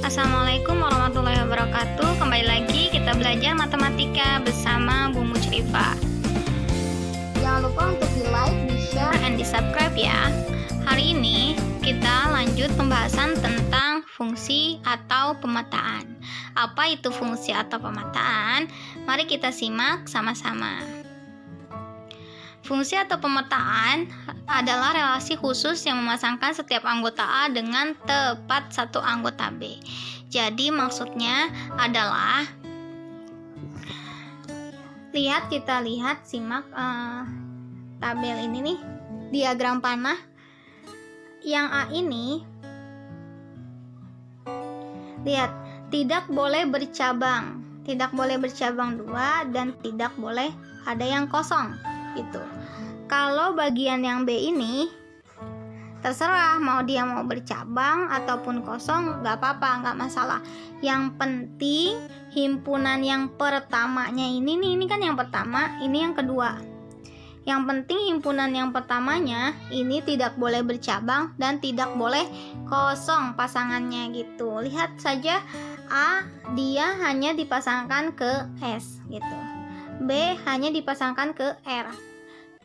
Assalamualaikum warahmatullahi wabarakatuh. Kembali lagi kita belajar matematika bersama Bu Mucrifa. Jangan lupa untuk di like, di share, And di subscribe ya. Hari ini kita lanjut pembahasan tentang fungsi atau pemetaan. Apa itu fungsi atau pemetaan? Mari kita simak sama-sama. Fungsi atau pemetaan adalah relasi khusus yang memasangkan setiap anggota A dengan tepat satu anggota B. Jadi maksudnya adalah kita lihat simak tabel ini nih, diagram panah. Yang A ini lihat, tidak boleh bercabang dua dan tidak boleh ada yang kosong gitu. Kalau bagian yang B ini terserah mau dia mau bercabang ataupun kosong, nggak apa-apa, nggak masalah. Yang penting himpunan yang pertamanya ini kan yang pertama, ini yang kedua. Yang penting himpunan yang pertamanya ini tidak boleh bercabang dan tidak boleh kosong pasangannya gitu. Lihat saja, A dia hanya dipasangkan ke S gitu. B hanya dipasangkan ke R.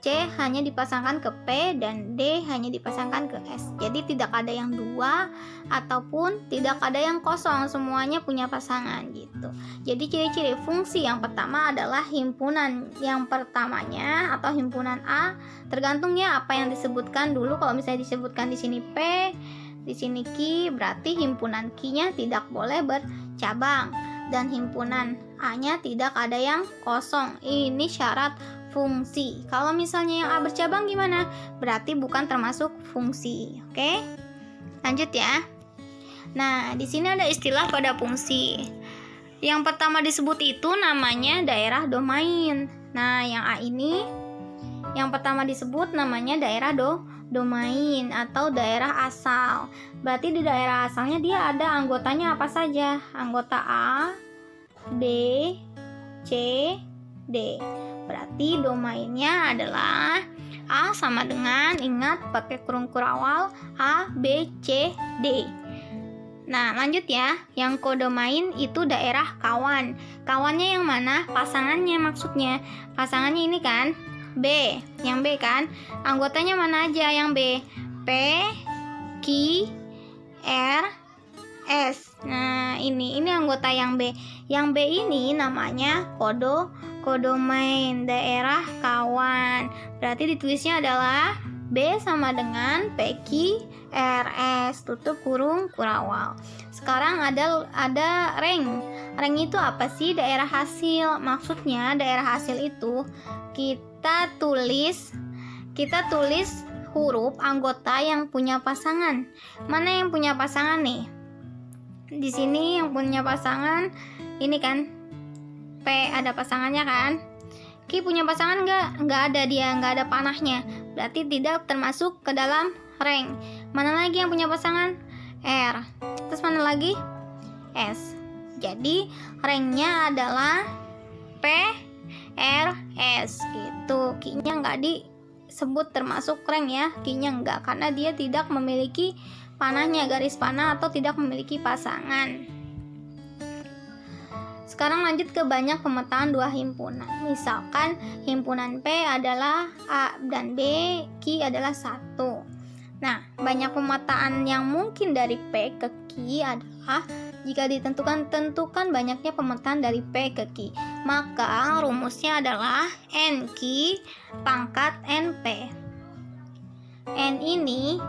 C hanya dipasangkan ke P dan D hanya dipasangkan ke S. Jadi tidak ada yang dua ataupun tidak ada yang kosong, semuanya punya pasangan gitu. Jadi ciri-ciri fungsi yang pertama adalah himpunan yang pertamanya atau himpunan A, tergantung ya apa yang disebutkan dulu. Kalau misalnya disebutkan di sini P, di sini Q, berarti himpunan Q-nya tidak boleh bercabang dan himpunan A-nya tidak ada yang kosong. Ini syarat fungsi. Kalau misalnya yang A bercabang gimana? Berarti bukan termasuk fungsi. Oke? Lanjut ya. Nah, di sini ada istilah pada fungsi. Yang pertama disebut itu namanya daerah domain. Nah, yang A ini yang pertama disebut namanya daerah domain atau daerah asal. Berarti di daerah asalnya dia ada anggotanya apa saja? Anggota A, B, C, D. Berarti domainnya adalah A sama dengan, ingat pakai kurung kurawal, A, B, C, D. Nah, lanjut ya. Yang kodomain itu daerah kawan. Kawannya yang mana? Pasangannya maksudnya. Pasangannya ini kan B, yang B kan. Anggotanya mana aja yang B? P, Q, R, S. Nah, ini anggota yang B. Yang B ini namanya kodomain, daerah kawan. Berarti ditulisnya adalah B sama dengan PQ RS, tutup kurung kurawal. Sekarang ada rank. Rank itu apa sih? Daerah hasil. Maksudnya daerah hasil itu kita tulis huruf anggota yang punya pasangan. Mana yang punya pasangan nih? Di sini yang punya pasangan ini kan P, ada pasangannya kan. Q punya pasangan nggak ada, dia nggak ada panahnya, berarti tidak termasuk ke dalam rank. Mana lagi yang punya pasangan? R. Terus mana lagi? S. Jadi ranknya adalah P, R, S gitu. Q-nya nggak disebut termasuk rank ya. Q-nya nggak, karena dia tidak memiliki panahnya, garis panah, atau tidak memiliki pasangan. Sekarang lanjut ke banyak pemetaan dua himpunan. Misalkan himpunan P adalah A dan B, Q adalah 1. Nah, banyak pemetaan yang mungkin dari P ke Q adalah jika tentukan banyaknya pemetaan dari P ke Q. Maka rumusnya adalah NQ pangkat NP. N ini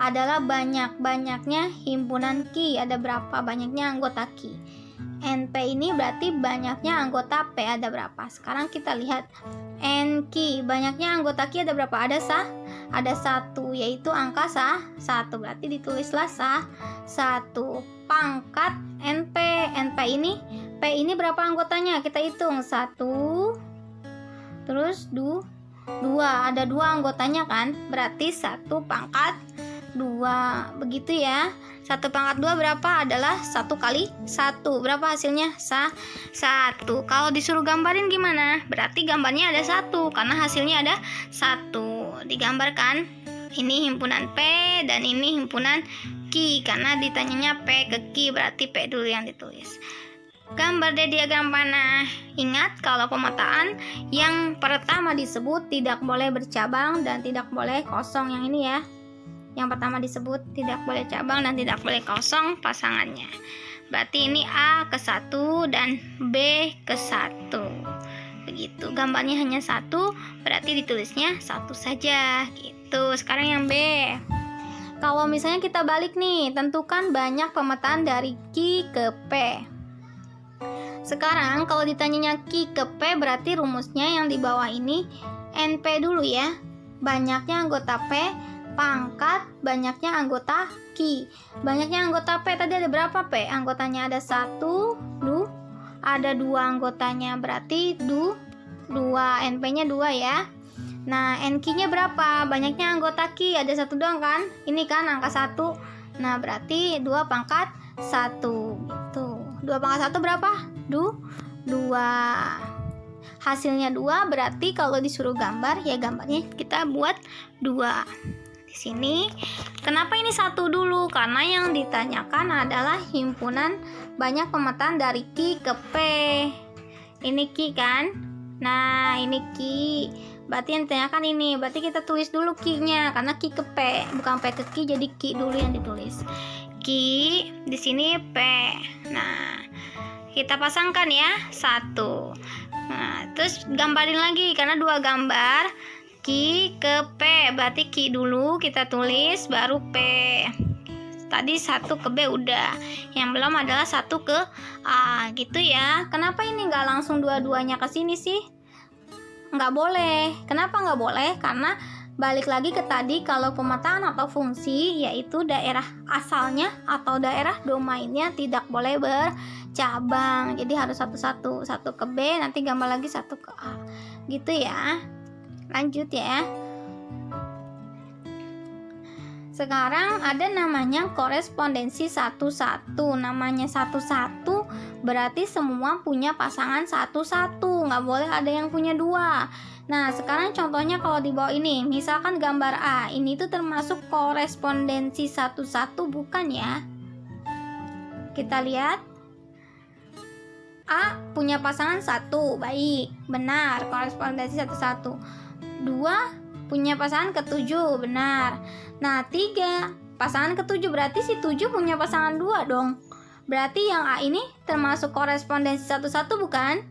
adalah banyaknya himpunan Q. Ada berapa banyaknya anggota Q? NP ini berarti banyaknya anggota P ada berapa. Sekarang kita lihat NQ, banyaknya anggota Q ada berapa? Ada 1, yaitu angka 1. Berarti ditulislah 1 pangkat NP. NP ini, P ini berapa anggotanya? Kita hitung 1, terus 2, ada 2 anggotanya kan? Berarti 1 pangkat 2. Begitu ya. 1 pangkat 2 berapa? Adalah 1 kali 1. Berapa hasilnya? 1. Kalau disuruh gambarin gimana? Berarti gambarnya ada 1 karena hasilnya ada 1. Digambarkan. Ini himpunan P dan ini himpunan Q. Ki, karena ditanyanya P ke Ki, berarti P dulu yang ditulis. Gambar diagram panah. Ingat kalau pemetaan yang pertama disebut tidak boleh bercabang dan tidak boleh kosong. Yang ini ya. Yang pertama disebut tidak boleh cabang dan tidak boleh kosong pasangannya. Berarti ini A ke 1 dan B ke 1. Begitu. Gambarnya hanya 1, berarti ditulisnya 1 saja. Gitu. Sekarang yang B. Kalau misalnya kita balik nih, tentukan banyak pemetaan dari Ki ke P. Sekarang kalau ditanyanya Ki ke P, berarti rumusnya yang di bawah ini NP dulu ya. Banyaknya anggota P pangkat banyaknya anggota Ki. Banyaknya anggota P tadi ada berapa P? Anggotanya ada 1, ada 2 anggotanya, berarti 2, NP-nya 2 ya. Nah, NQ-nya berapa? Banyaknya anggota Ki, ada 1 doang kan? Ini kan angka 1. Nah, berarti 2 pangkat 1 gitu. 2 pangkat 1 berapa? 2. Hasilnya 2, berarti kalau disuruh gambar, ya gambarnya kita buat 2. Di sini, kenapa ini 1 dulu? Karena yang ditanyakan adalah himpunan banyak pemetaan dari Ki ke P. Ini Ki kan? Nah, ini Ki. Berarti yang ditanyakan ini, berarti kita tulis dulu Ki-nya karena Ki ke P, bukan P ke Ki, jadi Ki dulu yang ditulis. Ki di sini P. Nah, kita pasangkan ya 1. Nah, terus gambarin lagi karena 2 gambar. Ki ke P, berarti Ki dulu kita tulis baru P. Tadi 1 ke B udah. Yang belum adalah 1 ke A gitu ya. Kenapa ini nggak langsung dua-duanya ke sini sih? Nggak boleh. Kenapa nggak boleh? Karena balik lagi ke tadi, kalau pemetaan atau fungsi yaitu daerah asalnya atau daerah domainnya tidak boleh bercabang. Jadi harus satu-satu. 1 ke B, nanti gambar lagi 1 ke A. Gitu ya. Lanjut ya. Sekarang ada namanya korespondensi 1-1. Namanya 1-1 berarti semua punya pasangan 1-1. Nggak boleh ada yang punya 2. Nah, sekarang contohnya kalau di bawah ini, misalkan gambar A, ini tuh termasuk korespondensi 1-1 bukan ya? Kita lihat. A punya pasangan 1, baik, benar, korespondensi 1-1. 2 punya pasangan ke-7, benar. Nah, 3 pasangan ke-7, berarti si 7 punya pasangan 2 dong. Berarti yang A ini termasuk korespondensi 1-1 bukan?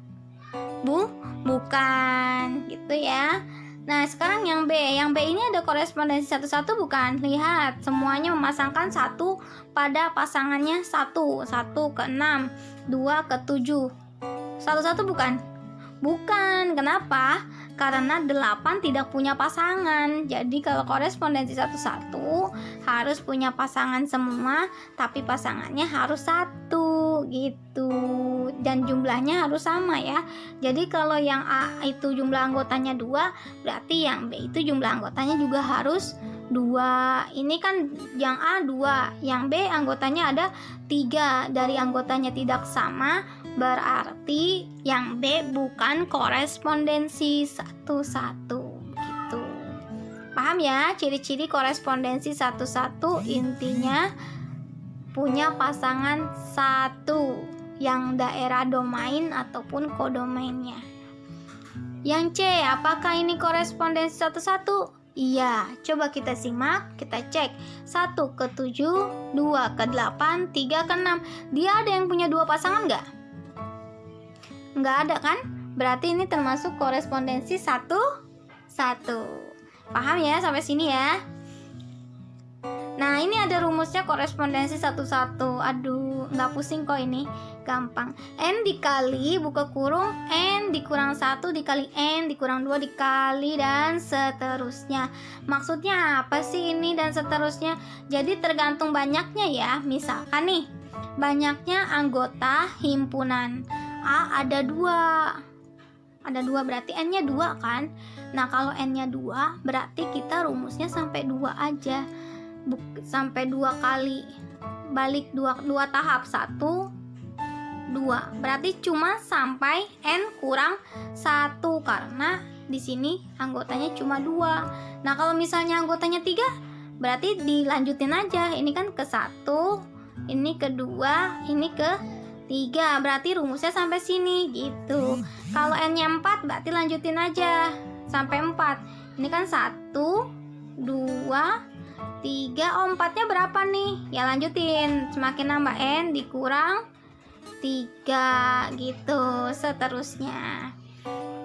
Bukan, gitu ya. Nah, sekarang yang B. Yang B ini ada korespondensi 1-1 bukan? Lihat, semuanya memasangkan 1 pada pasangannya 1. 1 ke 6, 2 ke 7. 1-1 bukan? Bukan. Kenapa? Karena 8 tidak punya pasangan. Jadi kalau korespondensi 1-1 harus punya pasangan semua, tapi pasangannya harus 1 gitu. Dan jumlahnya harus sama ya. Jadi kalau yang A itu jumlah anggotanya 2, berarti yang B itu jumlah anggotanya juga harus 2. Ini kan yang A 2, yang B anggotanya ada 3. Dari anggotanya tidak sama, berarti yang B bukan korespondensi 1-1 gitu. Paham ya ciri-ciri korespondensi 1-1? Intinya punya pasangan 1 yang daerah domain ataupun kodomainnya. Yang C, apakah ini korespondensi 1-1? Iya, coba kita simak, kita cek. 1 ke 7, 2 ke 8, 3 ke 6. Dia ada yang punya 2 pasangan nggak? Nggak ada kan? Berarti ini termasuk korespondensi 1-1. Paham ya sampai sini ya? Nah, ini ada rumusnya korespondensi 1-1. Aduh, nggak pusing kok ini. Gampang. N dikali, buka kurung, N dikurang 1 dikali N dikurang 2 dikali dan seterusnya. Maksudnya apa sih ini dan seterusnya? Jadi tergantung banyaknya ya. Misalkan nih, banyaknya anggota himpunan A ada 2. Ada 2 berarti N-nya 2 kan? Nah, kalau N-nya 2 berarti kita rumusnya sampai 2 aja. Sampai 2 kali. Balik 2 tahap. 1, 2. Berarti cuma sampai N kurang 1 karena di sini anggotanya cuma 2. Nah, kalau misalnya anggotanya 3, berarti dilanjutin aja. Ini kan ke 1, ini ke 2, ini ke 3. Berarti rumusnya sampai sini gitu. Kalau n-nya 4 berarti lanjutin aja sampai 4. Ini kan 1, 2, 3. Oh, 4-nya berapa nih? Ya lanjutin. Semakin nambah n dikurang 3 gitu, seterusnya.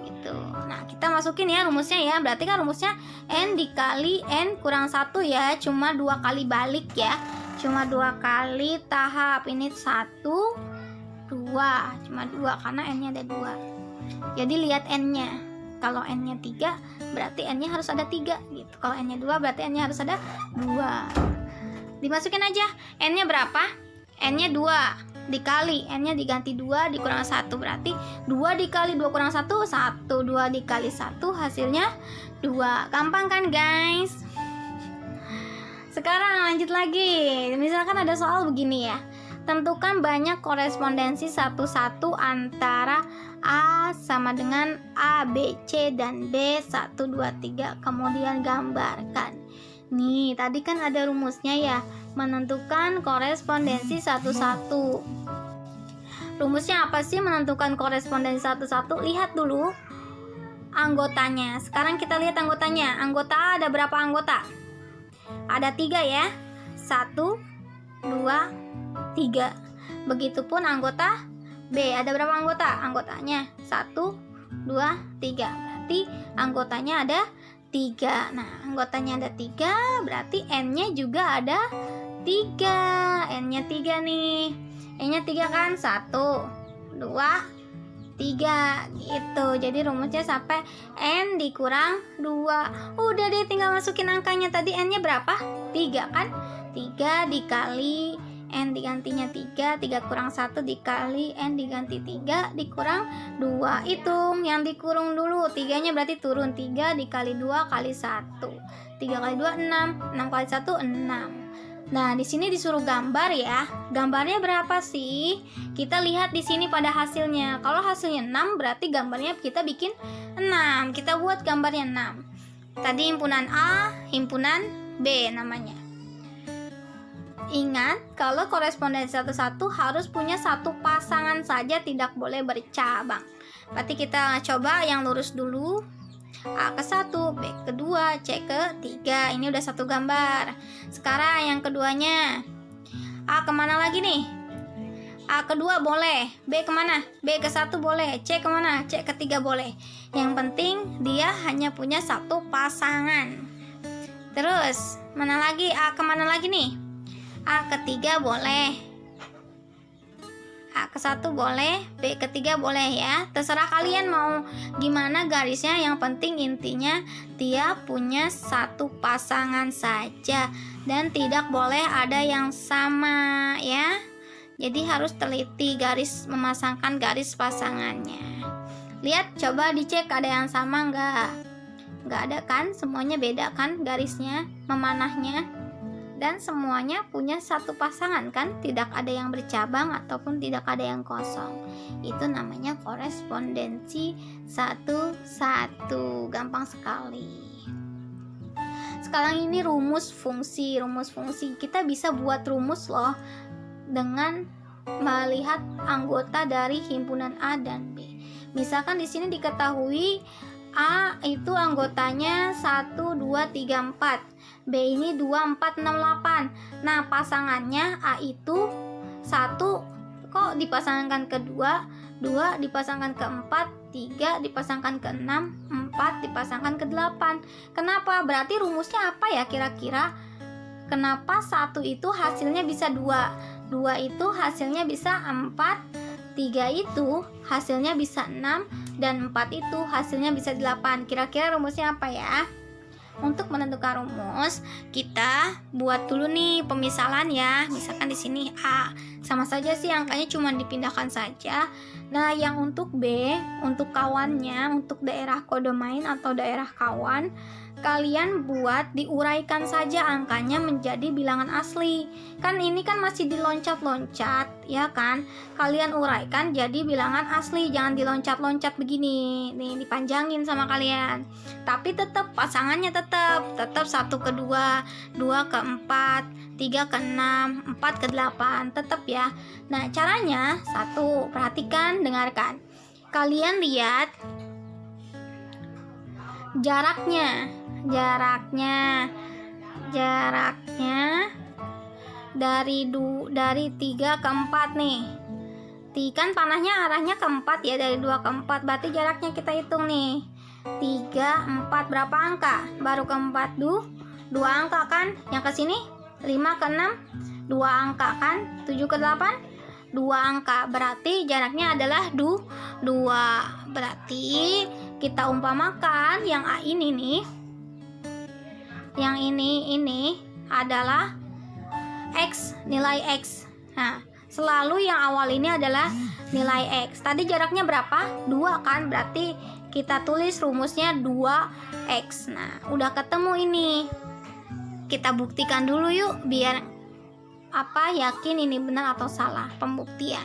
Gitu. Nah, kita masukin ya rumusnya ya. Berarti kan rumusnya n dikali n kurang 1 ya. Cuma 2 kali balik ya. Cuma 2 kali tahap. Ini 1, 2. Cuma 2 karena n-nya ada 2. Jadi lihat n-nya. Kalau n-nya 3 berarti n-nya harus ada 3 gitu. Kalau n-nya 2 berarti n-nya harus ada 2. Dimasukin aja. N-nya berapa? N-nya 2 dikali, n-nya diganti 2 dikurang 1, berarti 2 dikali 2 kurang 1, 1. 2 dikali 1 hasilnya 2. Gampang kan guys? Sekarang lanjut lagi. Misalkan ada soal begini ya. Tentukan banyak korespondensi satu-satu antara A sama dengan A, B, C, dan B 1, 2, 3. Kemudian gambarkan. Nih, tadi kan ada rumusnya ya. Menentukan korespondensi satu-satu. Rumusnya apa sih menentukan korespondensi satu-satu? Lihat dulu anggotanya. Sekarang kita lihat anggotanya. Anggota A ada berapa anggota? Ada 3 ya. 1, 2, 3. Begitupun anggota B. Ada berapa anggota? Anggotanya 1, 2, 3. Berarti anggotanya ada 3. Nah, anggotanya ada 3, berarti n-nya juga ada 3. N-nya 3 nih. N-nya 3 kan? 1, 2, 3 gitu. Jadi rumusnya sampai n dikurang 2. Udah deh, tinggal masukin angkanya. Tadi n-nya berapa? 3 kan? 3 dikali n digantinya 3, 3 kurang 1 dikali n diganti 3 dikurang 2. Hitung yang dikurung dulu. 3-nya berarti turun. 3 dikali 2 kali 1. 3 kali 2 6. 6 kali 1 6. Nah, di sini disuruh gambar ya. Gambarnya berapa sih? Kita lihat di sini pada hasilnya. Kalau hasilnya 6 berarti gambarnya kita bikin 6. Kita buat gambarnya 6. Tadi himpunan A, himpunan B namanya. Ingat, kalau korespondensi satu-satu harus punya satu pasangan saja, tidak boleh bercabang. Berarti kita coba yang lurus dulu. A ke 1, B ke 2, C ke 3. Ini udah satu gambar. Sekarang yang keduanya. A kemana lagi nih? A ke 2 boleh. B kemana? B ke 1 boleh. C kemana? C ke 3 boleh. Yang penting dia hanya punya satu pasangan. Terus, mana lagi? A kemana lagi nih? A ke 3 boleh. A ke 1 boleh, B ke 3 boleh ya. Terserah kalian mau gimana garisnya, yang penting intinya dia punya satu pasangan saja dan tidak boleh ada yang sama ya. Jadi harus teliti garis, memasangkan garis pasangannya. Lihat, coba dicek ada yang sama enggak? Enggak ada kan? Semuanya beda kan garisnya, memanahnya. Dan semuanya punya satu pasangan kan, tidak ada yang bercabang ataupun tidak ada yang kosong. Itu namanya korespondensi satu-satu. Gampang sekali. Sekarang ini rumus fungsi. Rumus fungsi kita bisa buat rumus loh dengan melihat anggota dari himpunan A dan B. Misalkan di sini diketahui A itu anggotanya 1, 2, 3, 4. B ini 2, 4, 6, 8. Nah, pasangannya A itu 1 kok dipasangkan ke 2, 2 dipasangkan ke 4, 3 dipasangkan ke 6, 4 dipasangkan ke 8. Kenapa? Berarti rumusnya apa ya kira-kira? Kenapa 1 itu hasilnya bisa 2, 2 itu hasilnya bisa 4, 3 itu hasilnya bisa 6, dan 4 itu hasilnya bisa 8. Kira-kira rumusnya apa ya? Untuk menentukan rumus, kita buat dulu nih pemisalan ya. Misalkan di sini A, sama saja sih angkanya cuma dipindahkan saja. Nah, yang untuk B, untuk kawannya, untuk daerah kode main atau daerah kawan, kalian buat diuraikan saja angkanya menjadi bilangan asli. Kan ini kan masih diloncat-loncat, ya kan? Kalian uraikan jadi bilangan asli, jangan diloncat-loncat begini. Nih dipanjangin sama kalian. Tapi tetap pasangannya tetap 1 ke 2, 2 ke 4, 3 ke 6, 4 ke 8, tetap ya. Nah, caranya 1, perhatikan, dengarkan. Kalian lihat jaraknya dari 3 ke 4 nih. Kan panahnya arahnya ke 4 ya, dari 2 ke 4, berarti jaraknya kita hitung nih. 3, 4 berapa angka? Baru ke 4 2 angka kan? Yang ke sini 5 ke 6 2 angka kan? 7 ke 8 2 angka. Berarti jaraknya adalah 2. Berarti kita umpamakan yang A ini nih. Yang ini adalah X, nilai X. Nah, selalu yang awal ini adalah nilai X. Tadi jaraknya berapa? 2 kan? Berarti kita tulis rumusnya 2X. Nah, udah ketemu ini. Kita buktikan dulu yuk, biar yakin ini benar atau salah. Pembuktian.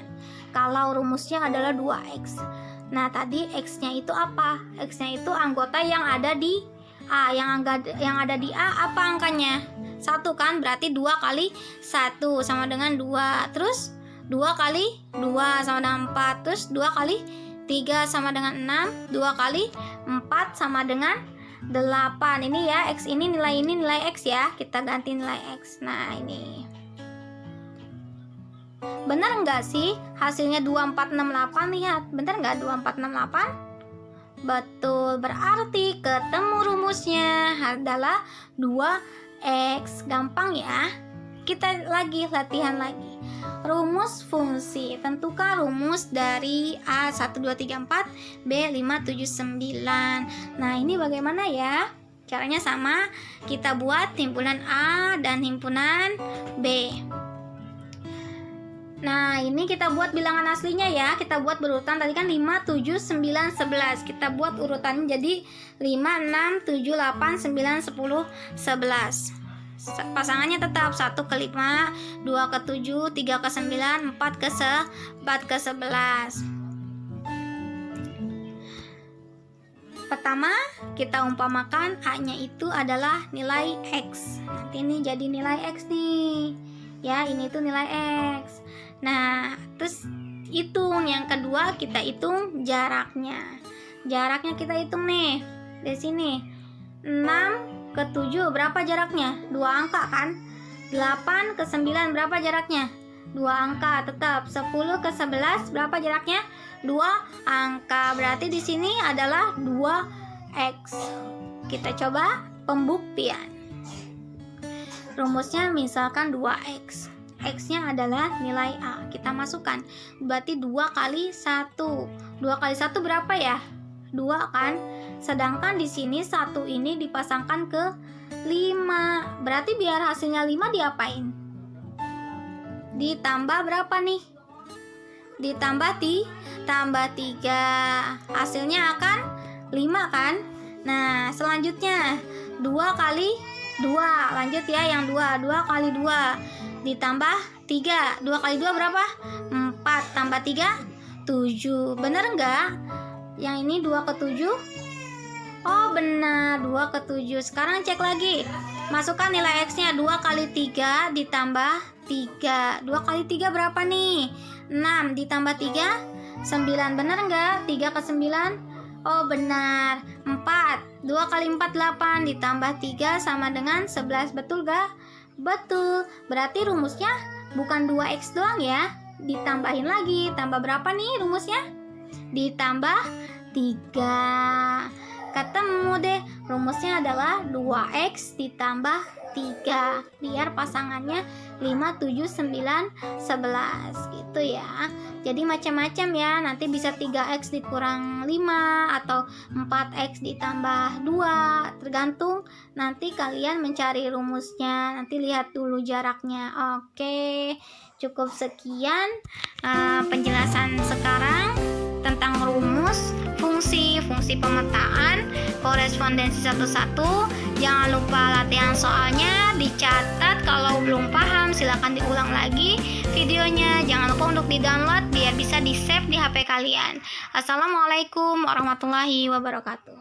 Kalau rumusnya adalah 2X. Nah, tadi X-nya itu apa? X-nya itu anggota yang ada di A. Yang ada di A apa angkanya? 1 kan? Berarti 2 kali 1 sama dengan 2. Terus 2 kali 2 sama dengan 4. Terus 2 kali 3 sama dengan 6. 2 kali 4 sama dengan 8. Ini ya, X ini nilai X ya. Kita ganti nilai X. Nah, ini. Benar nggak sih hasilnya 2468? Lihat, benar nggak 2468? Betul, berarti ketemu rumusnya adalah 2X. Gampang ya. Kita latihan lagi. Rumus fungsi. Tentukan rumus dari A 1, 2, 3, 4, B 5, 7, 9. Nah, ini bagaimana ya? Caranya sama. Kita buat himpunan A dan himpunan B. Nah, ini kita buat bilangan aslinya ya. Kita buat berurutan, tadi kan 5, 7, 9, 11. Kita buat urutannya jadi 5, 6, 7, 8, 9, 10, 11. Pasangannya tetap 1 ke 5, 2 ke 7, 3 ke 9, 4 ke 11. Pertama, kita umpamakan A-nya itu adalah nilai X. Nanti ini jadi nilai X nih. Ya, ini tuh nilai X. Nah, terus hitung. Yang kedua, kita hitung jaraknya. Jaraknya kita hitung nih. Di sini 6 ke 7 berapa jaraknya? 2 angka kan? 8 ke 9 berapa jaraknya? 2 angka tetap. 10 ke 11 berapa jaraknya? 2 angka. Berarti di sini adalah 2X. Kita coba pembuktian. Rumusnya misalkan 2X. X-nya adalah nilai A. Kita masukkan. Berarti 2 kali 1. 2 kali 1 berapa ya? 2 kan? Sedangkan di sini 1 ini dipasangkan ke 5. Berarti biar hasilnya 5 diapain? Ditambah berapa nih? Ditambah tambah 3. Hasilnya akan 5 kan? Nah, selanjutnya 2 kali 2. Lanjut ya yang 2. 2 kali 2 ditambah 3. 2 kali 2 berapa? 4 tambah 3 7. Bener enggak? Yang ini 2 ke 7. Oh benar, 2 ke 7. Sekarang cek lagi. Masukkan nilai X-nya. 2 kali 3 ditambah 3. 2 kali 3 berapa nih? 6 ditambah 3 9. Bener enggak? 3 ke 9. Oh benar, 4. 2 kali 4 8 ditambah 3 sama dengan 11. Betul gak? Betul. Berarti rumusnya bukan 2X doang ya. Ditambahin lagi. Tambah berapa nih rumusnya? Ditambah 3. Ketemu deh. Rumusnya adalah 2X ditambah 3. Biar pasangannya 5, 7, 9, 11 gitu ya. Jadi macam-macam ya. Nanti bisa 3X dikurang 5 atau 4X ditambah 2. Tergantung nanti kalian mencari rumusnya. Nanti lihat dulu jaraknya. Oke, cukup sekian penjelasan sekarang tentang rumus, fungsi pemetaan, korespondensi 11. Jangan lupa latihan soalnya, dicatat. Kalau belum paham silahkan diulang lagi videonya. Jangan lupa untuk di-download biar bisa di-save di HP kalian. Assalamualaikum warahmatullahi wabarakatuh.